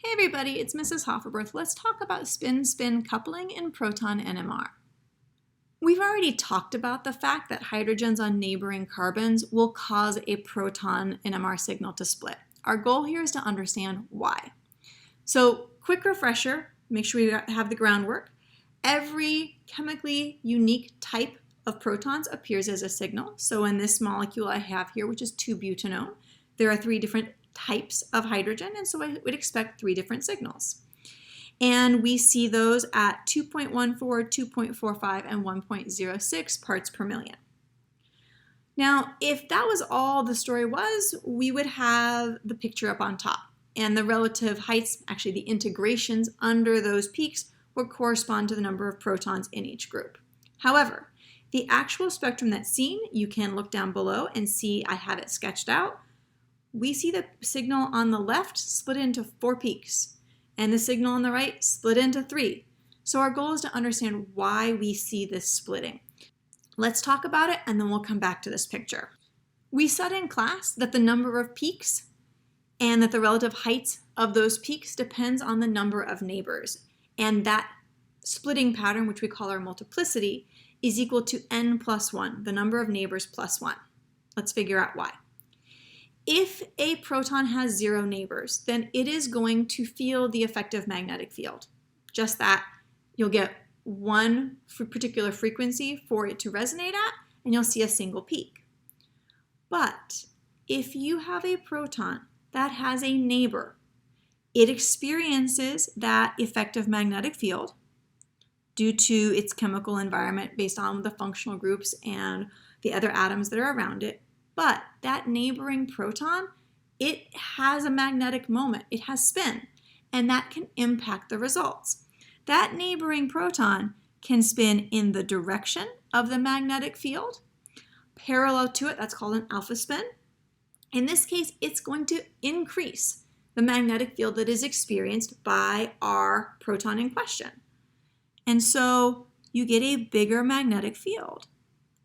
Hey everybody, it's Mrs. Hofferberth. Let's talk about spin-spin coupling in proton NMR. We've already talked about the fact that hydrogens on neighboring carbons will cause a proton NMR signal to split. Our goal here is to understand why. So, quick refresher, make sure we have the groundwork. Every chemically unique type of protons appears as a signal. So in this molecule I have here, which is 2-butanone, there are 3 different types of hydrogen, and so I would expect 3 different signals. And we see those at 2.14, 2.45, and 1.06 parts per million. Now, if that was all the story was, we would have the picture up on top. And the relative heights, actually the integrations under those peaks, would correspond to the number of protons in each group. However, the actual spectrum that's seen, you can look down below and see I have it sketched out. We see the signal on the left split into 4 peaks, and the signal on the right split into 3. So our goal is to understand why we see this splitting. Let's talk about it, and then we'll come back to this picture. We said in class that the number of peaks and that the relative heights of those peaks depends on the number of neighbors. And that splitting pattern, which we call our multiplicity, is equal to n plus 1, the number of neighbors plus 1. Let's figure out why. If a proton has 0 neighbors, then it is going to feel the effective magnetic field. Just that, you'll get one particular frequency for it to resonate at, and you'll see a single peak. But if you have a proton that has a neighbor, it experiences that effective magnetic field due to its chemical environment based on the functional groups and the other atoms that are around it. But that neighboring proton, it has a magnetic moment. It has spin, and that can impact the results. That neighboring proton can spin in the direction of the magnetic field. Parallel to it, that's called an alpha spin. In this case, it's going to increase the magnetic field that is experienced by our proton in question. And so you get a bigger magnetic field.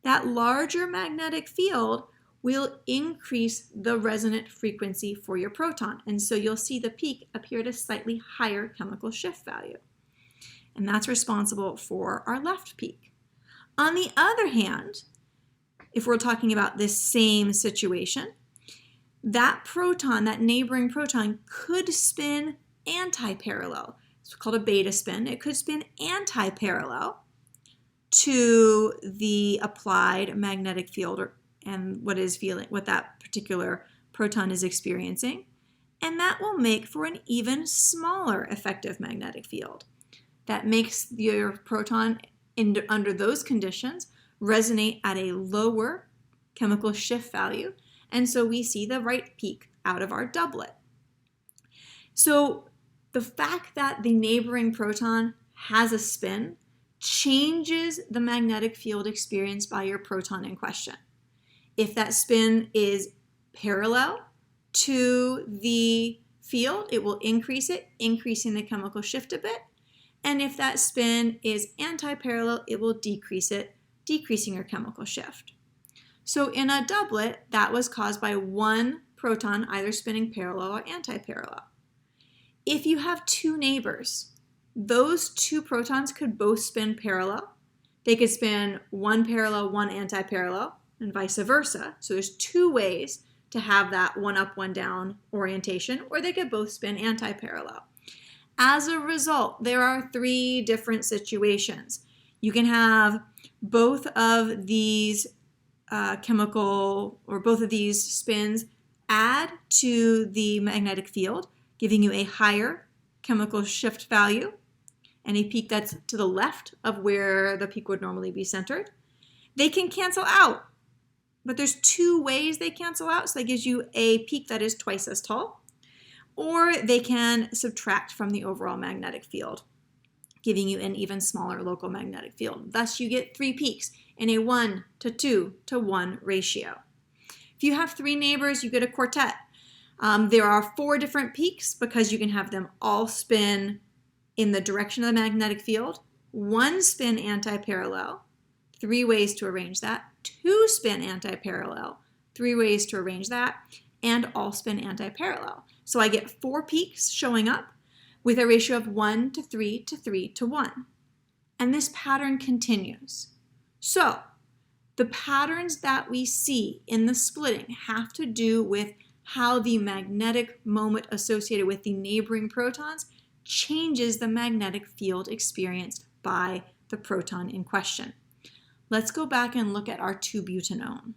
That larger magnetic field will increase the resonant frequency for your proton. And so you'll see the peak appear at a slightly higher chemical shift value. And that's responsible for our left peak. On the other hand, if we're talking about this same situation, that proton, that neighboring proton, could spin anti-parallel. It's called a beta spin. It could spin anti-parallel to the applied magnetic field and what that particular proton is experiencing. And that will make for an even smaller effective magnetic field. That makes your proton, under those conditions, resonate at a lower chemical shift value. And so we see the right peak out of our doublet. So the fact that the neighboring proton has a spin changes the magnetic field experienced by your proton in question. If that spin is parallel to the field, it will increase it, increasing the chemical shift a bit. And if that spin is anti-parallel, it will decrease it, decreasing your chemical shift. So in a doublet, that was caused by one proton either spinning parallel or anti-parallel. If you have 2 neighbors, those 2 protons could both spin parallel. They could spin one parallel, one anti-parallel, and vice versa. So there's 2 ways to have that one up, one down orientation, or they could both spin anti-parallel. As a result, there are 3 different situations. You can have both of these both of these spins add to the magnetic field, giving you a higher chemical shift value and a peak that's to the left of where the peak would normally be centered. They can cancel out, but there's 2 ways they cancel out, so that gives you a peak that is twice as tall. Or they can subtract from the overall magnetic field, giving you an even smaller local magnetic field. Thus, you get 3 peaks in a 1:2:1 ratio. If you have 3 neighbors, you get a quartet. There are 4 different peaks because you can have them all spin in the direction of the magnetic field, 1 spin anti-parallel, 3 ways to arrange that, 2 spin anti-parallel, 3 ways to arrange that, and all spin anti-parallel. So I get 4 peaks showing up with a ratio of 1 to 3 to 3 to 1. And this pattern continues. So the patterns that we see in the splitting have to do with how the magnetic moment associated with the neighboring protons changes the magnetic field experienced by the proton in question. Let's go back and look at our 2-butanone.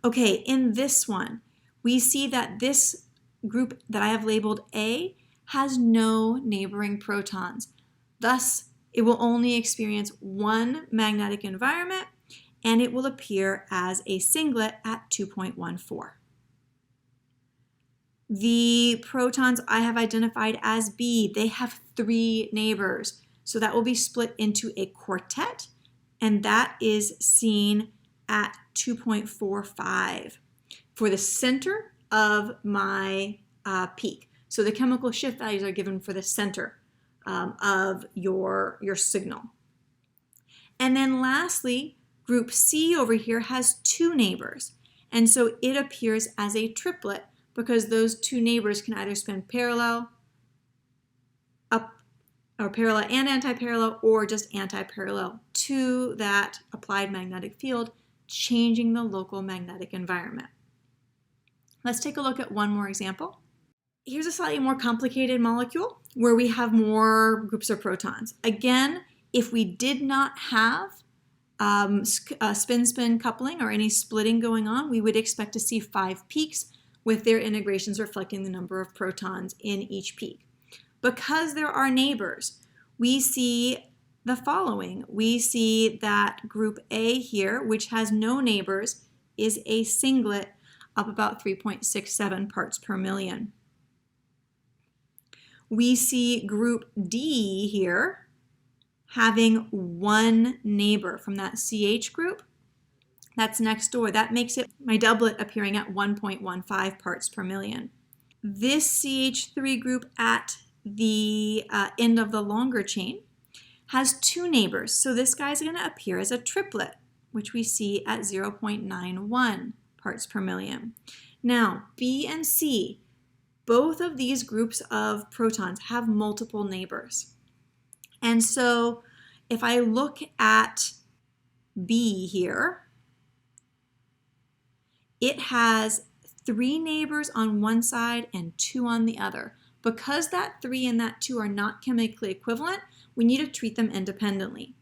Okay, in this one, we see that this group that I have labeled A has no neighboring protons. Thus, it will only experience one magnetic environment, and it will appear as a singlet at 2.14. The protons I have identified as B, they have 3 neighbors. So that will be split into a quartet, and that is seen at 2.45 for the center of my peak. So the chemical shift values are given for the center of your signal. And then lastly, group C over here has 2 neighbors. And so it appears as a triplet because those 2 neighbors can either spin parallel, up, or parallel and anti-parallel, or just anti-parallel to that applied magnetic field, changing the local magnetic environment. Let's take a look at one more example. Here's a slightly more complicated molecule where we have more groups of protons. Again, if we did not have spin-spin coupling or any splitting going on, we would expect to see 5 peaks with their integrations reflecting the number of protons in each peak. Because there are neighbors, we see the following. We see that group A here, which has no neighbors, is a singlet up about 3.67 parts per million. We see group D here having 1 neighbor from that CH group. That's next door. That makes it my doublet appearing at 1.15 parts per million. This CH3 group at the end of the longer chain has 2 neighbors. So this guy's going to appear as a triplet, which we see at 0.91 parts per million. Now, B and C, both of these groups of protons have multiple neighbors. And so if I look at B here, it has 3 neighbors on one side and 2 on the other. Because that 3 and that 2 are not chemically equivalent, we need to treat them independently.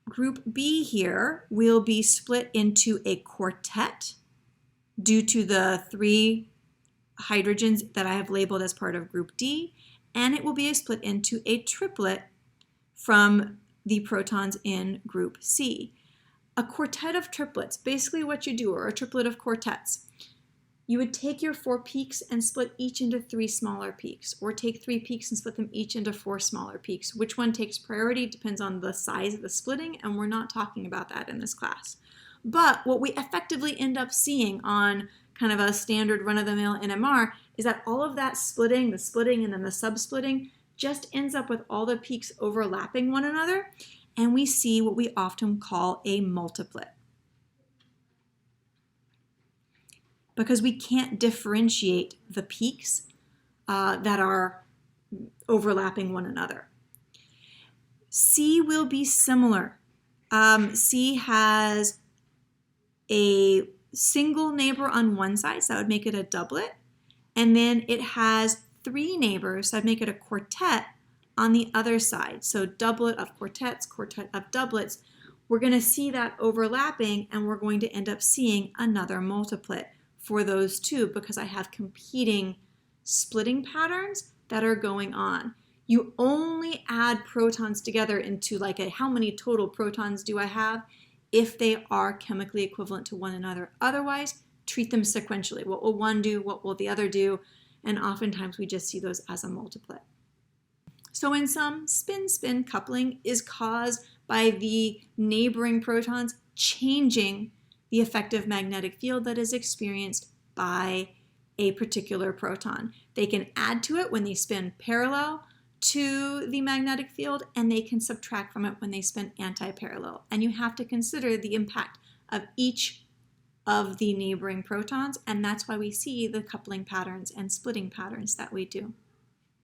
Group B here will be split into a quartet due to the 3 hydrogens that I have labeled as part of group D, and it will be split into a triplet from the protons in group C. A quartet of triplets, basically what you do, or a triplet of quartets. You would take your 4 peaks and split each into 3 smaller peaks, or take 3 peaks and split them each into 4 smaller peaks. Which one takes priority depends on the size of the splitting, and we're not talking about that in this class. But what we effectively end up seeing on kind of a standard run-of-the-mill NMR is that all of that splitting, the splitting and then the sub-splitting, just ends up with all the peaks overlapping one another, and we see what we often call a multiplet. Because we can't differentiate the peaks that are overlapping one another. C will be similar. C has a single neighbor on one side, so that would make it a doublet. And then it has 3 neighbors, so that would make it a quartet on the other side. So doublet of quartets, quartet of doublets. We're going to see that overlapping, and we're going to end up seeing another multiplet for those 2 because I have competing splitting patterns that are going on. You only add protons together into like a how many total protons do I have if they are chemically equivalent to one another. Otherwise, treat them sequentially. What will one do? What will the other do? And oftentimes we just see those as a multiplet. So in sum, spin-spin coupling is caused by the neighboring protons changing the effective magnetic field that is experienced by a particular proton. They can add to it when they spin parallel to the magnetic field, and they can subtract from it when they spin anti-parallel. And you have to consider the impact of each of the neighboring protons, and that's why we see the coupling patterns and splitting patterns that we do.